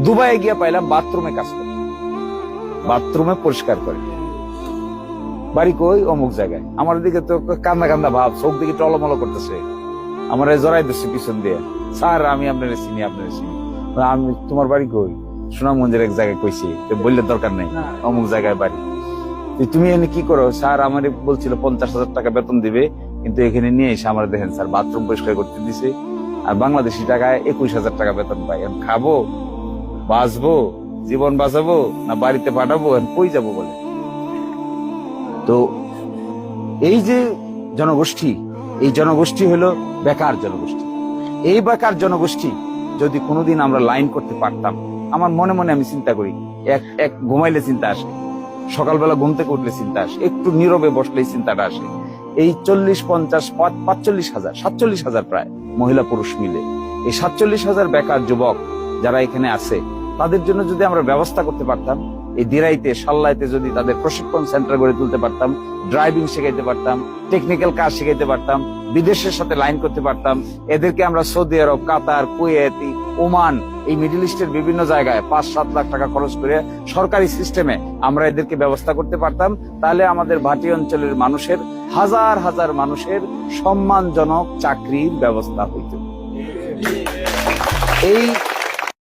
দুবাইয়ে গিয়ে পাইলাম বাথরুমে কাজ করে, বাথরুমে পরিষ্কার করে। বাড়ি কই? অমুক জায়গায়। আমার দিকে তো কান্দা কান্দা ভাব, চোখ দিকে টলমল করতেছে। আমার জড়াই দিচ্ছে পিছন দিয়ে, স্যার আমি আপনার চিনি, আপনার চিনি। আমি তোমার বাড়ি কই? সুনামগঞ্জের এক জায়গায় কইছি, বললে দরকার নেই, অমুক জায়গায় বাড়ি। তুমি এনে কি করো? স্যার আমার বলছিল 50,000 টাকা বেতন দিবে, কিন্তু এখানে নিয়ে এসে আমার দেখেন স্যার বাথরুম পরিষ্কার করতে দিছে, আর বাংলাদেশি টাকায় 21,000 টাকা বেতন পাই। আমি খাবো, বাঁচবো, জীবন বাঁচাবো, না বাড়িতে পাঠাবো, কই যাবো বলে। তো এই যে জনগোষ্ঠী, এই জনগোষ্ঠী হলো বেকার জনগোষ্ঠী। এই বেকার জনগোষ্ঠী যদি কোনোদিন আমরা লাইন করতে পারতাম, আমার মনে মনে আমি চিন্তা করি, এক ঘুমাইলে চিন্তা আসে, সকালবেলা ঘুম থেকে উঠলে চিন্তা আসে, একটু নীরবে বসলেই চিন্তাটা আসে। এই 40, 50, 45,000, 47,000 প্রায় মহিলা পুরুষ মিলে এই 47,000 বেকার যুবক যারা এখানে আছে, তাদের জন্য যদি আমরা ব্যবস্থা করতে পারতাম, এই দিরাইতে সাল্লাইতে যদি তাদের প্রশিক্ষণ সেন্টার গড়ে তুলতে পারতাম, ড্রাইভিং শেখাইতে পারতাম, টেকনিক্যাল কাজ শেখাইতে পারতাম, বিদেশের সাথে লাইন করতে পারতাম, এদেরকে আমরা সৌদি আরব, কাতার, কুয়েত, ওমান, এই মিডল ইস্টের বিভিন্ন জায়গায় 5-7 লাখ টাকা খরচ করে সরকারি সিস্টেমে আমরা এদেরকে ব্যবস্থা করতে পারতাম, তাহলে আমাদের ভাটি অঞ্চলের মানুষের হাজার হাজার মানুষের সম্মানজনক চাকরির ব্যবস্থা হইত। এই